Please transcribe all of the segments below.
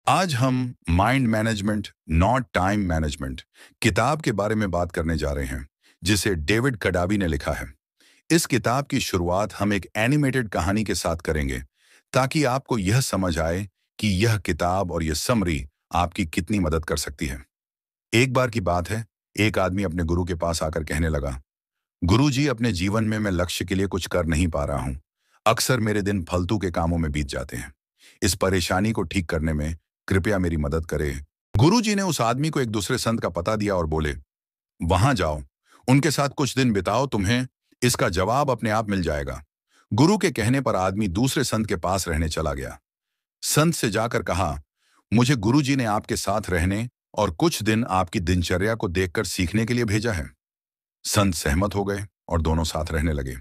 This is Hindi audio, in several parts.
आज हम mind management not time management किताब के बारे में बात करने जा रहे हैं, जिसे डेविड कडावी ने लिखा है। इस किताब की शुरुआत हम एक एनिमेटेड कहानी के साथ करेंगे, ताकि आपको यह समझ आए कि यह किताब और यह समरी आपकी कितनी मदद कर सकती है। एक बार की बात है, एक आदमी अपने गुरु के पास आकर कहने लगा, गुरु जी, अपने जीवन में मैं लक्ष्य के लिए कुछ कर नहीं पा रहा हूं। अक्सर मेरे दिन फालतू के कामों में बीत जाते हैं। इस परेशानी को ठीक करने में कृपया मेरी मदद करें। गुरुजी ने उस आदमी को एक दूसरे संत का पता दिया और बोले, वहां जाओ, उनके साथ कुछ दिन बिताओ, तुम्हें इसका जवाब अपने आप मिल जाएगा। गुरु के कहने पर आदमी दूसरे संत के पास रहने चला गया। संत से जाकर कहा, मुझे गुरुजी ने आपके साथ रहने और कुछ दिन आपकी दिनचर्या को देखकर सीखने के लिए भेजा है। संत सहमत हो गए और दोनों साथ रहने लगे।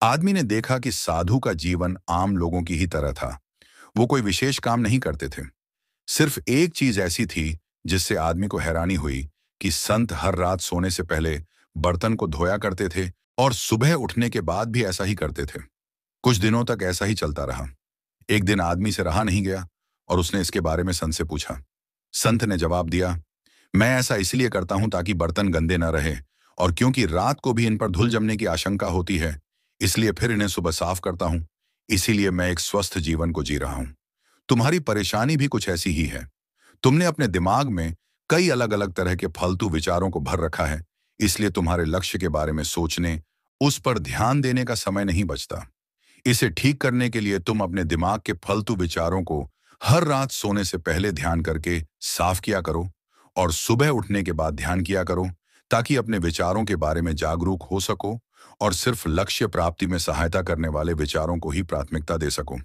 आदमी ने देखा कि साधु का जीवन आम लोगों की ही तरह था। वो कोई विशेष काम नहीं करते थे। सिर्फ एक चीज ऐसी थी जिससे आदमी को हैरानी हुई कि संत हर रात सोने से पहले बर्तन को धोया करते थे और सुबह उठने के बाद भी ऐसा ही करते थे। कुछ दिनों तक ऐसा ही चलता रहा। एक दिन आदमी से रहा नहीं गया और उसने इसके बारे में संत से पूछा। संत ने जवाब दिया, मैं ऐसा इसलिए करता हूं ताकि बर्तन गंदे न रहे, और क्योंकि रात को भी इन पर धुल जमने की आशंका होती है, इसलिए फिर इन्हें सुबह साफ करता हूं। इसीलिए मैं एक स्वस्थ जीवन को जी रहा हूं। तुम्हारी परेशानी भी कुछ ऐसी ही है। तुमने अपने दिमाग में कई अलग अलग तरह के फालतू विचारों को भर रखा है, इसलिए तुम्हारे लक्ष्य के बारे में सोचने, उस पर ध्यान देने का समय नहीं बचता। इसे ठीक करने के लिए तुम अपने दिमाग के फालतू विचारों को हर रात सोने से पहले ध्यान करके साफ किया करो और सुबह उठने के बाद ध्यान किया करो, ताकि अपने विचारों के बारे में जागरूक हो सको और सिर्फ लक्ष्य प्राप्ति में सहायता करने वाले विचारों को ही प्राथमिकता दे सको।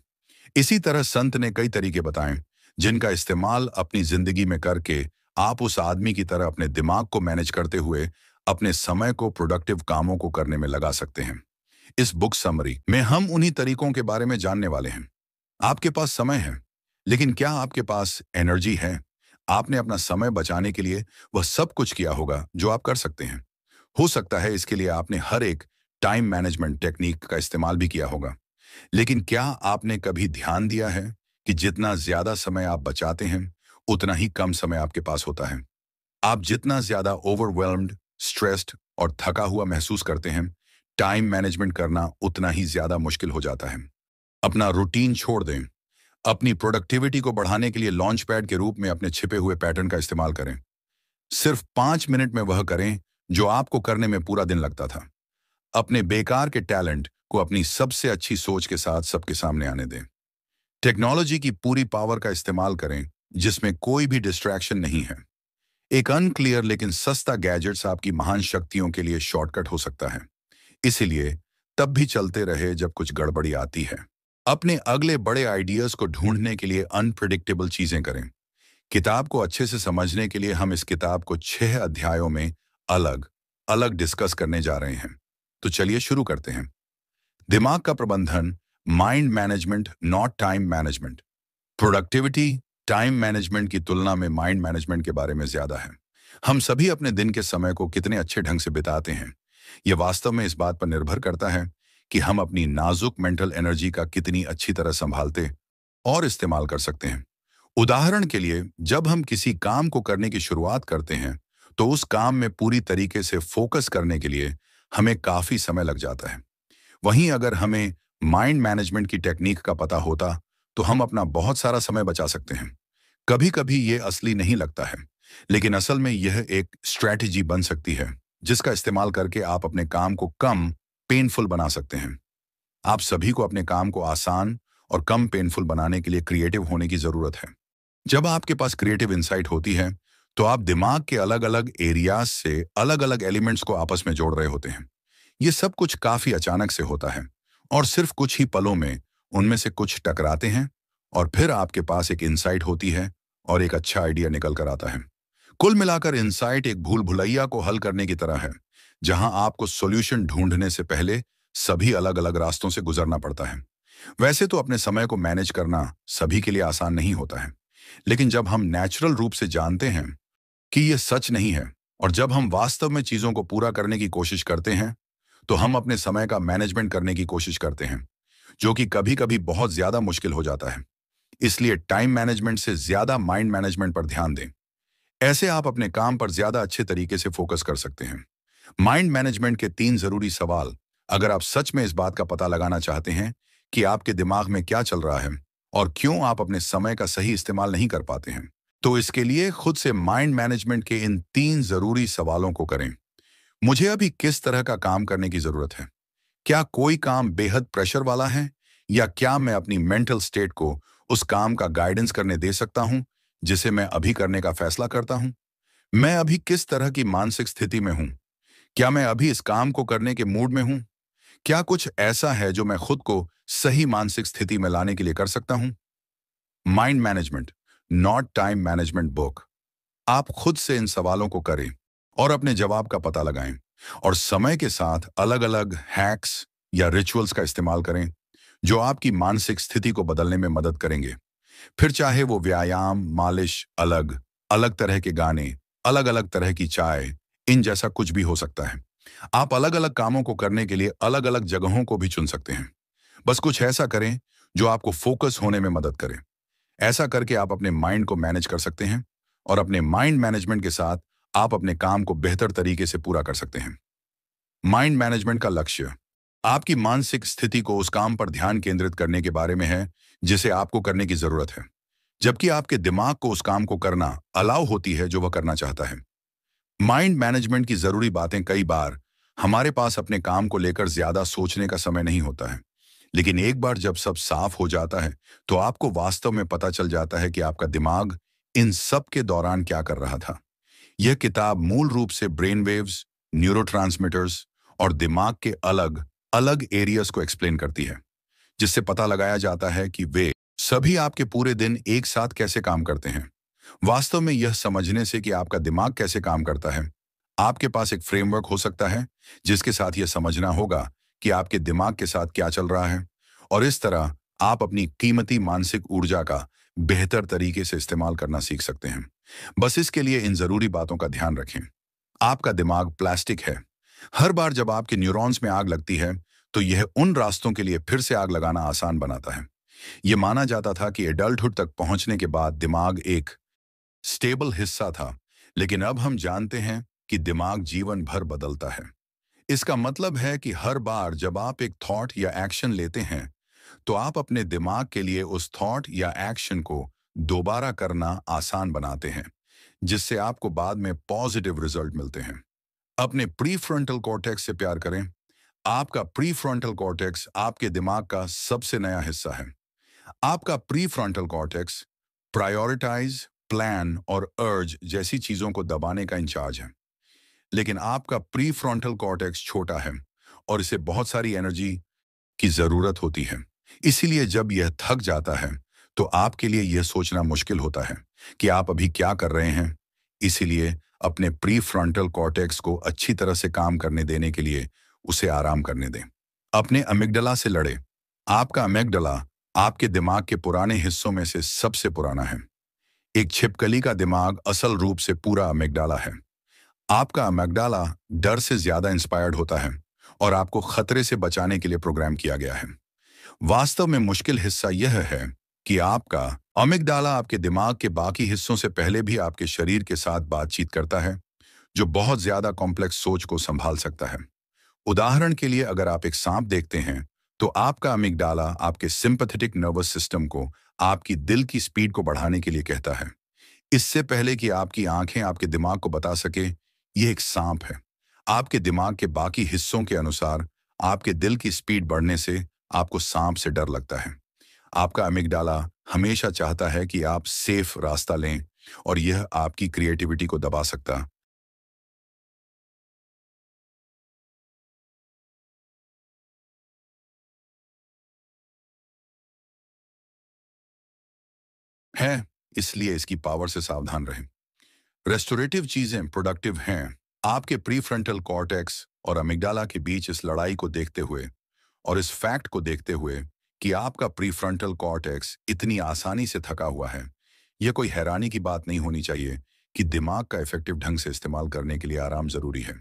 इसी तरह संत ने कई तरीके बताए, जिनका इस्तेमाल अपनी जिंदगी में करके आप उस आदमी की तरह अपने दिमाग को मैनेज करते हुए अपने समय को प्रोडक्टिव कामों को करने में लगा सकते हैं। इस बुक समरी में हम उन्हीं तरीकों के बारे में जानने वाले हैं। आपके पास समय है, लेकिन क्या आपके पास एनर्जी है? आपने अपना समय बचाने के लिए वह सब कुछ किया होगा जो आप कर सकते हैं। हो सकता है इसके लिए आपने हर एक टाइम मैनेजमेंट टेक्निक का इस्तेमाल भी किया होगा। लेकिन क्या आपने कभी ध्यान दिया है कि जितना ज्यादा समय आप बचाते हैं, उतना ही कम समय आपके पास होता है? आप जितना ज्यादा ओवरवेल्म्ड, स्ट्रेस्ड और थका हुआ महसूस करते हैं, टाइम मैनेजमेंट करना उतना ही ज्यादा मुश्किल हो जाता है। अपना रूटीन छोड़ दें। अपनी प्रोडक्टिविटी को बढ़ाने के लिए लॉन्च पैड के रूप में अपने छिपे हुए पैटर्न का इस्तेमाल करें। सिर्फ 5 मिनट में वह करें जो आपको करने में पूरा दिन लगता था। अपने बेकार के टैलेंट को अपनी सबसे अच्छी सोच के साथ सबके सामने आने दें। टेक्नोलॉजी की पूरी पावर का इस्तेमाल करें, जिसमें कोई भी डिस्ट्रैक्शन नहीं है। एक अनक्लियर लेकिन सस्ता गैजेट्स आपकी महान शक्तियों के लिए शॉर्टकट हो सकता है। इसीलिए तब भी चलते रहे जब कुछ गड़बड़ी आती है। अपने अगले बड़े आइडियाज को ढूंढने के लिए अनप्रिडिक्टेबल चीजें करें। किताब को अच्छे से समझने के लिए हम इस किताब को 6 अध्यायों में अलग अलग डिस्कस करने जा रहे हैं। तो चलिए शुरू करते हैं। दिमाग का प्रबंधन, mind management not time management. Productivity time management की तुलना में माइंड मैनेजमेंट के बारे में ज्यादा है। हम सभी अपने दिन के समय को कितने अच्छे ढंग से बिताते हैं, यह वास्तव में इस बात पर निर्भर करता है कि हम अपनी नाजुक मेंटल एनर्जी का कितनी अच्छी तरह संभालते और इस्तेमाल कर सकते हैं। उदाहरण के लिए, जब हम किसी काम को करने की शुरुआत करते हैं, तो उस काम में पूरी तरीके से फोकस करने के लिए हमें काफी समय लग जाता है। वहीं अगर हमें माइंड मैनेजमेंट की टेक्निक का पता होता, तो हम अपना बहुत सारा समय बचा सकते हैं। कभी कभी ये असली नहीं लगता है, लेकिन असल में यह एक स्ट्रैटेजी बन सकती है, जिसका इस्तेमाल करके आप अपने काम को कम पेनफुल बना सकते हैं। आप सभी को अपने काम को आसान और कम पेनफुल बनाने के लिए क्रिएटिव होने की जरूरत है। जब आपके पास क्रिएटिव इंसाइट होती है, तो आप दिमाग के अलग अलग एरियाज से अलग अलग एलिमेंट्स को आपस में जोड़ रहे होते हैं। ये सब कुछ काफी अचानक से होता है और सिर्फ कुछ ही पलों में उनमें से कुछ टकराते हैं और फिर आपके पास एक इंसाइट होती है और एक अच्छा आइडिया निकल कर आता है। कुल मिलाकर इंसाइट एक भूल भुलैया को हल करने की तरह है, जहां आपको सॉल्यूशन ढूंढने से पहले सभी अलग अलग रास्तों से गुजरना पड़ता है। वैसे तो अपने समय को मैनेज करना सभी के लिए आसान नहीं होता है, लेकिन जब हम नेचुरल रूप से जानते हैं कि यह सच नहीं है और जब हम वास्तव में चीजों को पूरा करने की कोशिश करते हैं, तो हम अपने समय का मैनेजमेंट करने की कोशिश करते हैं, जो कि कभी कभी बहुत ज्यादा मुश्किल हो जाता है। इसलिए टाइम मैनेजमेंट से ज्यादा माइंड मैनेजमेंट पर ध्यान दें। ऐसे आप अपने काम पर ज्यादा अच्छे तरीके से फोकस कर सकते हैं। माइंड मैनेजमेंट के 3 जरूरी सवाल। अगर आप सच में इस बात का पता लगाना चाहते हैं कि आपके दिमाग में क्या चल रहा है और क्यों आप अपने समय का सही इस्तेमाल नहीं कर पाते हैं, तो इसके लिए खुद से माइंड मैनेजमेंट के इन 3 जरूरी सवालों को करें। मुझे अभी किस तरह का काम करने की जरूरत है? क्या कोई काम बेहद प्रेशर वाला है, या क्या मैं अपनी मेंटल स्टेट को उस काम का गाइडेंस करने दे सकता हूं जिसे मैं अभी करने का फैसला करता हूं? मैं अभी किस तरह की मानसिक स्थिति में हूं? क्या मैं अभी इस काम को करने के मूड में हूं? क्या कुछ ऐसा है जो मैं खुद को सही मानसिक स्थिति में लाने के लिए कर सकता हूं? Mind management, not time management book. आप खुद से इन सवालों को करें और अपने जवाब का पता लगाएं, और समय के साथ अलग अलग हैक्स या रिचुअल्स का इस्तेमाल करें जो आपकी मानसिक स्थिति को बदलने में मदद करेंगे। फिर चाहे वो व्यायाम, मालिश, अलग अलग तरह के गाने, अलग अलग तरह की चाय, इन जैसा कुछ भी हो सकता है। आप अलग अलग कामों को करने के लिए अलग अलग जगहों को भी चुन सकते हैं। बस कुछ ऐसा करें जो आपको फोकस होने में मदद करे। ऐसा करके आप अपने माइंड को मैनेज कर सकते हैं, और अपने माइंड मैनेजमेंट के साथ आप अपने काम को बेहतर तरीके से पूरा कर सकते हैं। माइंड मैनेजमेंट का लक्ष्य आपकी मानसिक स्थिति को उस काम पर ध्यान केंद्रित करने के बारे में है जिसे आपको करने की जरूरत है, जबकि आपके दिमाग को उस काम को करना अलाउ होती है जो वह करना चाहता है। माइंड मैनेजमेंट की जरूरी बातें कई बार हमारे पास अपने काम को लेकर ज्यादा सोचने का समय नहीं होता है, लेकिन एक बार जब सब साफ हो जाता है तो आपको वास्तव में पता चल जाता है कि आपका दिमाग इन सब के दौरान क्या कर रहा था। यह किताब मूल रूप से ब्रेन वेव्स, न्यूरोट्रांसमीटर्स और दिमाग के अलग अलग एरियाज को एक्सप्लेन करती है, जिससे पता लगाया जाता है कि वे सभी आपके पूरे दिन एक साथ कैसे काम करते हैं। वास्तव में यह समझने से कि आपका दिमाग कैसे काम करता है, आपके पास एक फ्रेमवर्क हो सकता है जिसके साथ यह समझना होगा कि आपके दिमाग के साथ क्या चल रहा है, और इस तरह आप अपनी कीमती मानसिक ऊर्जा का बेहतर तरीके से इस्तेमाल करना सीख सकते हैं। बस इसके लिए इन जरूरी बातों का ध्यान रखें। आपका दिमाग प्लास्टिक है। हर बार जब आपके न्यूरॉन्स में आग लगती है तो यह उन रास्तों के लिए फिर से आग लगाना आसान बनाता है। यह माना जाता था कि एडल्टहुड तक पहुंचने के बाद दिमाग एक स्टेबल हिस्सा था, लेकिन अब हम जानते हैं कि दिमाग जीवन भर बदलता है। इसका मतलब है कि हर बार जब आप एक थॉट या एक्शन लेते हैं तो आप अपने दिमाग के लिए उस थॉट या एक्शन को दोबारा करना आसान बनाते हैं, जिससे आपको बाद में पॉजिटिव रिजल्ट मिलते हैं। अपने प्रीफ्रंटल कॉर्टेक्स से प्यार करें। आपका प्रीफ्रंटल कॉर्टेक्स आपके दिमाग का सबसे नया हिस्सा है। आपका प्रीफ्रंटल कॉर्टेक्स प्रायोरिटाइज, प्लान और अर्ज जैसी चीजों को दबाने का इंचार्ज है, लेकिन आपका प्रीफ्रंटल कॉर्टेक्स छोटा है और इसे बहुत सारी एनर्जी की जरूरत होती है। इसीलिए जब यह थक जाता है तो आपके लिए यह सोचना मुश्किल होता है कि आप अभी क्या कर रहे हैं। इसीलिए अपने प्रीफ्रंटल कॉर्टेक्स को अच्छी तरह से काम करने देने के लिए उसे आराम करने दें। अपने अमिगडला से लड़े। आपका अमिगडला आपके दिमाग के पुराने हिस्सों में से सबसे पुराना है। एक छिपकली का दिमाग असल रूप से पूरा अमिगडाला है। आपका अमिगडाला डर से ज्यादा इंस्पायर्ड होता है और आपको खतरे से बचाने के लिए प्रोग्राम किया गया है। वास्तव में मुश्किल हिस्सा यह है कि आपका अमिगडाला आपके दिमाग के बाकी हिस्सों से पहले भी आपके शरीर के साथ बातचीत करता है, जो बहुत ज्यादा कॉम्प्लेक्स सोच को संभाल सकता है। उदाहरण के लिए, अगर आप एक सांप देखते हैं तो आपका अमिगडाला आपके सिंपैथेटिक नर्वस सिस्टम को आपकी दिल की स्पीड को बढ़ाने के लिए कहता है, इससे पहले कि आपकी आंखें आपके दिमाग को बता सके यह एक सांप है। आपके दिमाग के बाकी हिस्सों के अनुसार आपके दिल की स्पीड बढ़ने से आपको सांप से डर लगता है। आपका अमिगडाला हमेशा चाहता है कि आप सेफ रास्ता लें, और यह आपकी क्रिएटिविटी को दबा सकता है। इसलिए इसकी पावर से सावधान रहें। रेस्टोरेटिव चीजें प्रोडक्टिव हैं। आपके प्रीफ्रंटल कॉर्टेक्स और अमिगडाला के बीच इस लड़ाई को देखते हुए और इस फैक्ट को देखते हुए कि आपका प्रीफ्रंटल कॉर्टेक्स इतनी आसानी से थका हुआ है, यह कोई हैरानी की बात नहीं होनी चाहिए कि दिमाग का इफेक्टिव ढंग से इस्तेमाल करने के लिए आराम जरूरी है।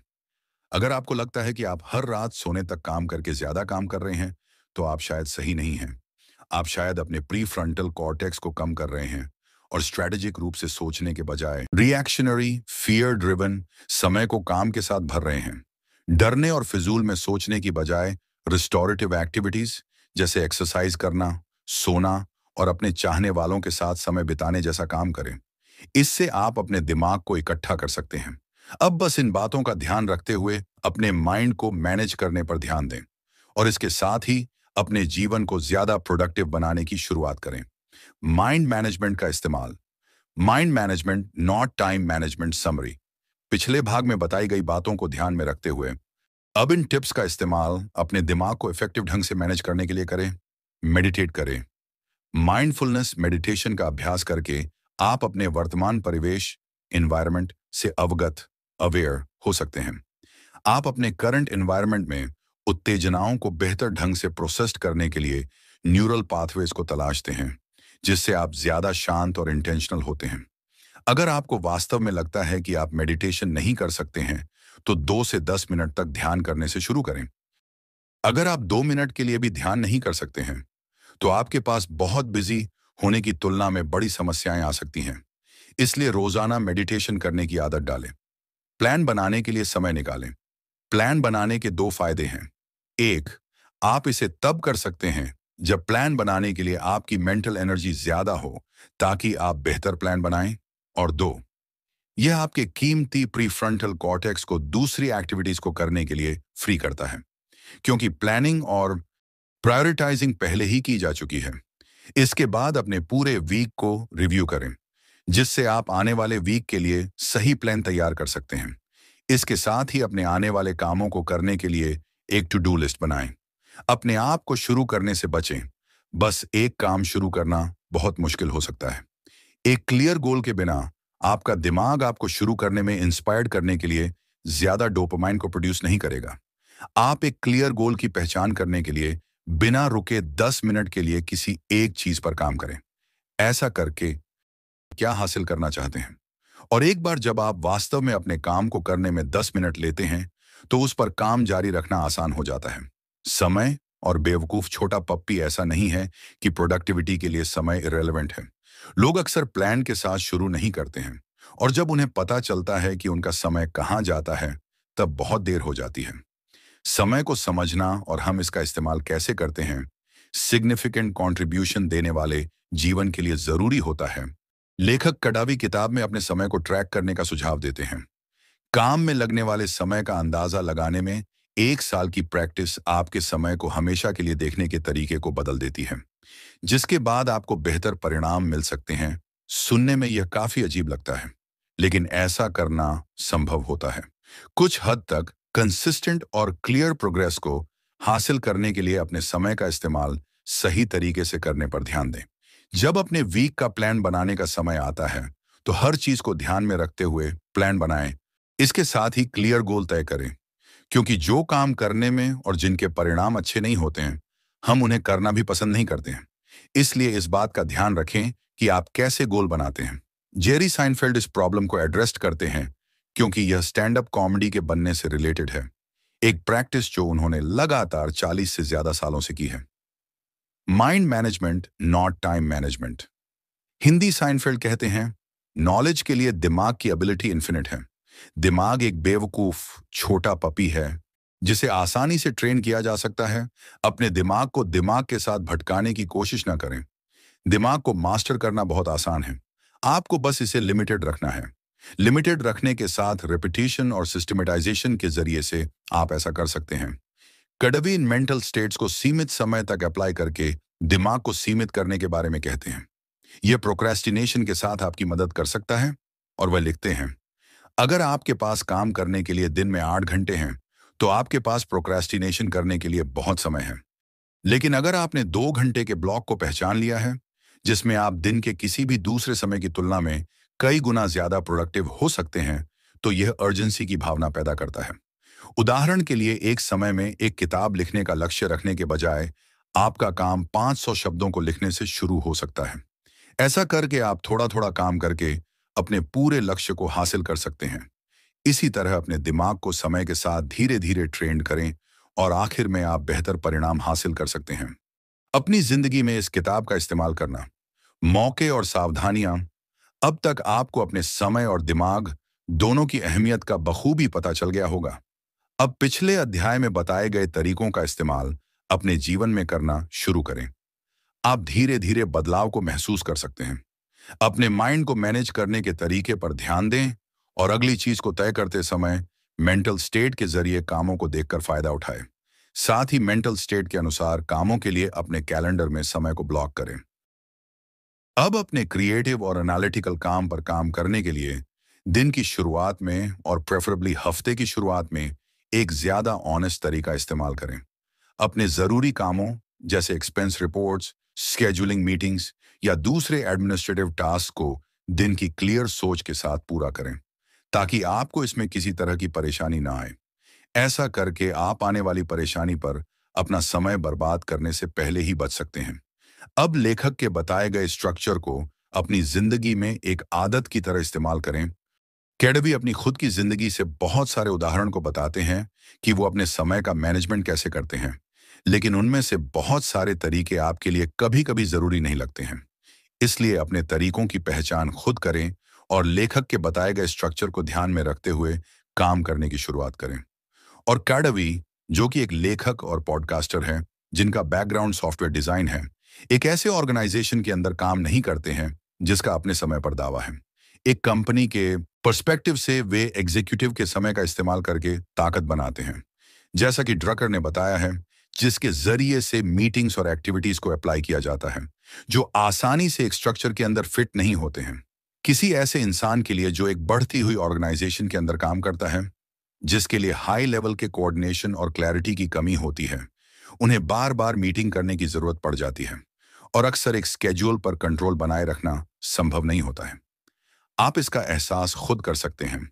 अगर आपको लगता है कि आप हर रात सोने तक काम करके ज्यादा काम कर रहे हैं, तो आप शायद सही नहीं हैं। आप शायद अपने प्री फ्रंटल कॉर्टेक्स को कम कर रहे हैं और स्ट्रेटेजिक रूप से सोचने के बजाय रिएक्शनरी, फियर ड्रिवन समय को काम के साथ भर रहे हैं। डरने और फिजूल में सोचने की बजाय रिस्टोरेटिव एक्टिविटीज जैसे एक्सरसाइज करना, सोना और अपने चाहने वालों के साथ समय बिताने जैसा काम करें। इससे आप अपने दिमाग को इकट्ठा कर सकते हैं। अब बस इन बातों का ध्यान रखते हुए अपने माइंड को मैनेज करने पर ध्यान दें और इसके साथ ही अपने जीवन को ज्यादा प्रोडक्टिव बनाने की शुरुआत करें। माइंड मैनेजमेंट का इस्तेमाल। Mind management not time management summary. पिछले भाग में बताई गई बातों को ध्यान में रखते हुए अब इन टिप्स का इस्तेमाल अपने दिमाग को इफेक्टिव ढंग से मैनेज करने के लिए करें। मेडिटेट करें। माइंडफुलनेस मेडिटेशन का अभ्यास करके आप अपने वर्तमान परिवेश, एनवायरनमेंट से अवगत, अवेयर हो सकते हैं। आप अपने करंट एनवायरनमेंट में उत्तेजनाओं को बेहतर ढंग से प्रोसेस करने के लिए न्यूरल पाथवेज को तलाशते हैं, जिससे आप ज्यादा शांत और इंटेंशनल होते हैं। अगर आपको वास्तव में लगता है कि आप मेडिटेशन नहीं कर सकते हैं, तो 2 से 10 मिनट तक ध्यान करने से शुरू करें। अगर आप 2 मिनट के लिए भी ध्यान नहीं कर सकते हैं, तो आपके पास बहुत बिजी होने की तुलना में बड़ी समस्याएं आ सकती हैं। इसलिए रोजाना मेडिटेशन करने की आदत डालें। प्लान बनाने के लिए समय निकालें। प्लान बनाने के 2 फायदे हैं। 1, आप इसे तब कर सकते हैं जब प्लान बनाने के लिए आपकी मेंटल एनर्जी ज्यादा हो, ताकि आप बेहतर प्लान बनाएं। और 2, यह आपके कीमती प्रीफ्रंटल कॉर्टेक्स को दूसरी एक्टिविटीज को करने के लिए फ्री करता है, क्योंकि प्लानिंग और प्रायोरिटाइजिंग पहले ही की जा चुकी है। इसके बाद अपने पूरे वीक को रिव्यू करें, जिससे आप आने वाले वीक के लिए सही प्लान तैयार कर सकते हैं। इसके साथ ही अपने आने वाले कामों को करने के लिए एक टू डू लिस्ट बनाएं। अपने आप को शुरू करने से बचें। बस एक काम शुरू करना बहुत मुश्किल हो सकता है। एक क्लियर गोल के बिना आपका दिमाग आपको शुरू करने में इंस्पायर्ड करने के लिए ज्यादा डोपामाइन को प्रोड्यूस नहीं करेगा। आप एक क्लियर गोल की पहचान करने के लिए बिना रुके 10 मिनट के लिए किसी एक चीज पर काम करें। ऐसा करके क्या हासिल करना चाहते हैं, और एक बार जब आप वास्तव में अपने काम को करने में 10 मिनट लेते हैं, तो उस पर काम जारी रखना आसान हो जाता है। समय और बेवकूफ छोटा पप्पी ऐसा नहीं है कि प्रोडक्टिविटी के लिए समय इरेलेवेंट है। लोग अक्सर प्लान के साथ शुरू नहीं करते हैं, और जब उन्हें पता चलता है कि उनका समय कहाँ जाता है, तब बहुत देर हो जाती है। समय को समझना और हम इसका इस्तेमाल कैसे करते हैं, सिग्निफिकेंट कंट्रीब्यूशन देने वाले जीवन के लिए जरूरी होता है। लेखक कडावी किताब में अपने समय को ट्रैक करने का सुझाव देते हैं। काम में लगने वाले समय का अंदाजा लगाने में 1 साल की प्रैक्टिस आपके समय को हमेशा के लिए देखने के तरीके को बदल देती है, जिसके बाद आपको बेहतर परिणाम मिल सकते हैं। सुनने में यह काफी अजीब लगता है, लेकिन ऐसा करना संभव होता है। कुछ हद तक कंसिस्टेंट और क्लियर प्रोग्रेस को हासिल करने के लिए अपने समय का इस्तेमाल सही तरीके से करने पर ध्यान दें। जब अपने वीक का प्लान बनाने का समय आता है, तो हर चीज को ध्यान में रखते हुए प्लान बनाएं। इसके साथ ही क्लियर गोल तय करें, क्योंकि जो काम करने में और जिनके परिणाम अच्छे नहीं होते हैं, हम उन्हें करना भी पसंद नहीं करते हैं। इसलिए इस बात का ध्यान रखें कि आप कैसे गोल बनाते हैं। जेरी साइनफेल्ड इस प्रॉब्लम को एड्रेस करते हैं, क्योंकि यह स्टैंड अप कॉमेडी के बनने से रिलेटेड है, एक प्रैक्टिस जो उन्होंने लगातार 40 से ज्यादा सालों से की है। Mind management not time management. Hindi Seinfeld कहते हैं, नॉलेज के लिए दिमाग की एबिलिटी इन्फिनिट है। दिमाग एक बेवकूफ छोटा पपी है, जिसे आसानी से ट्रेन किया जा सकता है। अपने दिमाग को दिमाग के साथ भटकाने की कोशिश न करें। दिमाग को मास्टर करना बहुत आसान है, आपको बस इसे लिमिटेड रखना है। लिमिटेड रखने के साथ रिपीटिशन और सिस्टमेटाइजेशन के जरिए से आप ऐसा कर सकते हैं। कड़वी इन मेंटल स्टेट्स को सीमित समय तक अप्लाई करके दिमाग को सीमित करने के बारे में कहते हैं। यह प्रोक्रेस्टिनेशन के साथ आपकी मदद कर सकता है। और वह लिखते हैं, अगर आपके पास काम करने के लिए दिन में 8 घंटे हैं, तो आपके पास प्रोक्रेस्टिनेशन करने के लिए बहुत समय है। लेकिन अगर आपने 2 घंटे के ब्लॉक को पहचान लिया है, जिसमें आप दिन के किसी भी दूसरे समय की तुलना में कई गुना ज्यादा प्रोडक्टिव हो सकते हैं, तो यह अर्जेंसी की भावना पैदा करता है। उदाहरण के लिए, एक समय में एक किताब लिखने का लक्ष्य रखने के बजाय आपका काम 500 शब्दों को लिखने से शुरू हो सकता है। ऐसा करके आप थोड़ा थोड़ा काम करके अपने पूरे लक्ष्य को हासिल कर सकते हैं। इसी तरह अपने दिमाग को समय के साथ धीरे धीरे ट्रेन करें और आखिर में आप बेहतर परिणाम हासिल कर सकते हैं। अपनी जिंदगी में इस किताब का इस्तेमाल करना, मौके और सावधानियां। अब तक आपको अपने समय और दिमाग दोनों की अहमियत का बखूबी पता चल गया होगा। अब पिछले अध्याय में बताए गए तरीकों का इस्तेमाल अपने जीवन में करना शुरू करें। आप धीरे धीरे बदलाव को महसूस कर सकते हैं। अपने माइंड को मैनेज करने के तरीके पर ध्यान दें और अगली चीज को तय करते समय मेंटल स्टेट के जरिए कामों को देखकर फायदा उठाएं। साथ ही मेंटल स्टेट के अनुसार कामों के लिए अपने कैलेंडर में समय को ब्लॉक करें। अब अपने क्रिएटिव और एनालिटिकल काम पर काम करने के लिए दिन की शुरुआत में और प्रेफरेबली हफ्ते की शुरुआत में एक ज्यादा ऑनेस्ट तरीका इस्तेमाल करें। अपने जरूरी कामों जैसे एक्सपेंस रिपोर्ट्स, स्केड्यूलिंग मीटिंग्स या दूसरे एडमिनिस्ट्रेटिव टास्क को दिन की क्लियर सोच के साथ पूरा करें, ताकि आपको इसमें किसी तरह की परेशानी ना आए। ऐसा करके आप आने वाली परेशानी पर अपना समय बर्बाद करने से पहले ही बच सकते हैं। अब लेखक के बताए गए स्ट्रक्चर को अपनी जिंदगी में एक आदत की तरह इस्तेमाल करें। कैडबी अपनी खुद की जिंदगी से बहुत सारे उदाहरण को बताते हैं कि वो अपने समय का मैनेजमेंट कैसे करते हैं, लेकिन उनमें से बहुत सारे तरीके आपके लिए कभी कभी जरूरी नहीं लगते हैं। इसलिए अपने तरीकों की पहचान खुद करें और लेखक के बताए गए स्ट्रक्चर को ध्यान में रखते हुए काम करने की शुरुआत करें। और कैडबी, जो कि एक लेखक और पॉडकास्टर हैं जिनका बैकग्राउंड सॉफ्टवेयर डिजाइन है, एक ऐसे ऑर्गेनाइजेशन के अंदर काम नहीं करते हैं जिसका अपने समय पर दावा है। एक कंपनी के पर्सपेक्टिव से वे एग्जीक्यूटिव के समय का इस्तेमाल करके ताकत बनाते हैं, जैसा कि ड्रकर ने बताया है, जिसके जरिए से मीटिंग्स और एक्टिविटीज को अप्लाई किया जाता है जो आसानी से एक स्ट्रक्चर के अंदर फिट नहीं होते हैं। किसी ऐसे इंसान के लिए जो एक बढ़ती हुई ऑर्गेनाइजेशन के अंदर काम करता है, जिसके लिए हाई लेवल के कोऑर्डिनेशन और क्लैरिटी की कमी होती है, उन्हें बार बार मीटिंग करने की जरूरत पड़ जाती है और अक्सर एक स्केड्यूल पर कंट्रोल बनाए रखना संभव नहीं होता है। आप इसका एहसास खुद कर सकते हैं।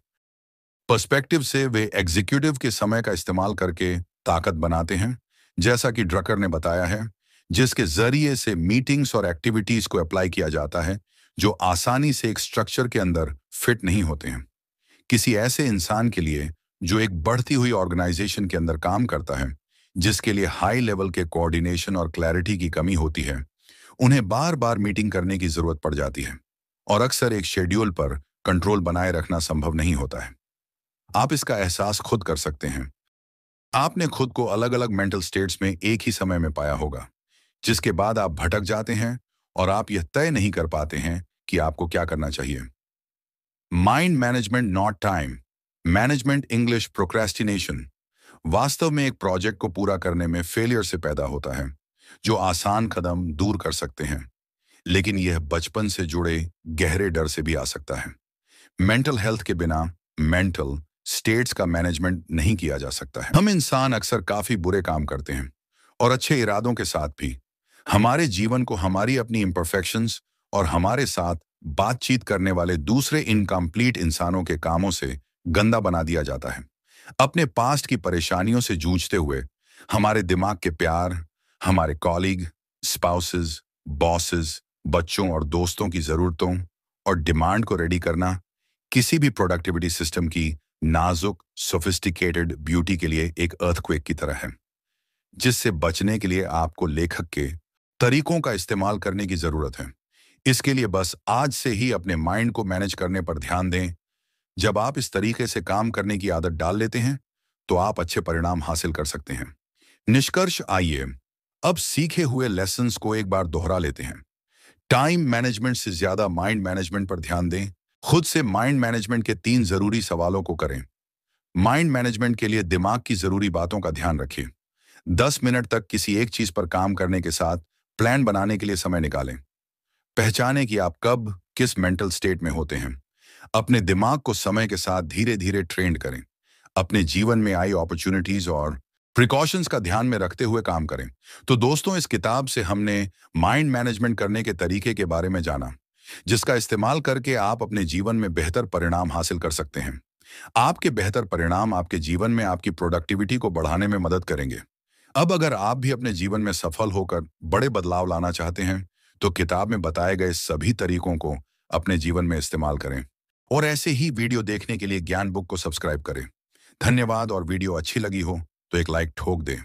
पर्सपेक्टिव से वे एग्जीक्यूटिव के समय का इस्तेमाल करके ताकत बनाते हैं, जैसा कि ड्रकर ने बताया है, जिसके जरिए से मीटिंग्स और एक्टिविटीज को अप्लाई किया जाता है जो आसानी से एक स्ट्रक्चर के अंदर फिट नहीं होते हैं। किसी ऐसे इंसान के लिए जो एक बढ़ती हुई ऑर्गेनाइजेशन के अंदर काम करता है, जिसके लिए हाई लेवल के कोऑर्डिनेशन और क्लैरिटी की कमी होती है, उन्हें बार बार मीटिंग करने की जरूरत पड़ जाती है और अक्सर एक शेड्यूल पर कंट्रोल बनाए रखना संभव नहीं होता है। आप इसका एहसास खुद कर सकते हैं। आपने खुद को अलग अलग मेंटल स्टेट्स में एक ही समय में पाया होगा, जिसके बाद आप भटक जाते हैं और आप यह तय नहीं कर पाते हैं कि आपको क्या करना चाहिए। Mind management not time management, English procrastination, वास्तव में एक प्रोजेक्ट को पूरा करने में फेलियर से पैदा होता है, जो आसान कदम दूर कर सकते हैं, लेकिन यह बचपन से जुड़े गहरे डर से भी आ सकता है। मेंटल हेल्थ के बिना मेंटल स्टेट्स का मैनेजमेंट नहीं किया जा सकता है। हम इंसान अक्सर काफी बुरे काम करते हैं और अच्छे इरादों के साथ भी हमारे जीवन को हमारी अपनी इम्परफेक्शंस और हमारे साथ बातचीत करने वाले दूसरे इनकम्प्लीट इंसानों के कामों से गंदा बना दिया जाता है। अपने पास्ट की परेशानियों से जूझते हुए हमारे दिमाग के प्यार, हमारे कॉलीग, स्पाउसेस, बॉसेस, बच्चों और दोस्तों की जरूरतों और डिमांड को रेडी करना किसी भी प्रोडक्टिविटी सिस्टम की नाजुक सोफिस्टिकेटेड ब्यूटी के लिए एक अर्थक्वेक की तरह है, जिससे बचने के लिए आपको लेखक के तरीकों का इस्तेमाल करने की जरूरत है। इसके लिए बस आज से ही अपने माइंड को मैनेज करने पर ध्यान दें। जब आप इस तरीके से काम करने की आदत डाल लेते हैं, तो आप अच्छे परिणाम हासिल कर सकते हैं। निष्कर्ष, आइए अब सीखे हुए लेसन्स को एक बार दोहरा लेते हैं। टाइम मैनेजमेंट से ज्यादा माइंड मैनेजमेंट पर ध्यान दें। खुद से माइंड मैनेजमेंट के 3 जरूरी सवालों को करें। माइंड मैनेजमेंट के लिए दिमाग की जरूरी बातों का ध्यान रखें। 10 मिनट तक किसी एक चीज पर काम करने के साथ प्लान बनाने के लिए समय निकालें। पहचानें कि आप कब किस मेंटल स्टेट में होते हैं। अपने दिमाग को समय के साथ धीरे धीरे ट्रेंड करें। अपने जीवन में आई अपॉर्चुनिटीज और प्रिकॉशंस का ध्यान में रखते हुए काम करें। तो दोस्तों, इस किताब से हमने माइंड मैनेजमेंट करने के तरीके के बारे में जाना, जिसका इस्तेमाल करके आप अपने जीवन में बेहतर परिणाम हासिल कर सकते हैं। आपके बेहतर परिणाम आपके जीवन में आपकी प्रोडक्टिविटी को बढ़ाने में मदद करेंगे। अब अगर आप भी अपने जीवन में सफल होकर बड़े बदलाव लाना चाहते हैं, तो किताब में बताए गए सभी तरीकों को अपने जीवन में इस्तेमाल करें। और ऐसे ही वीडियो देखने के लिए ज्ञान बुक को सब्सक्राइब करें। धन्यवाद। और वीडियो अच्छी लगी हो तो एक लाइक ठोक दें।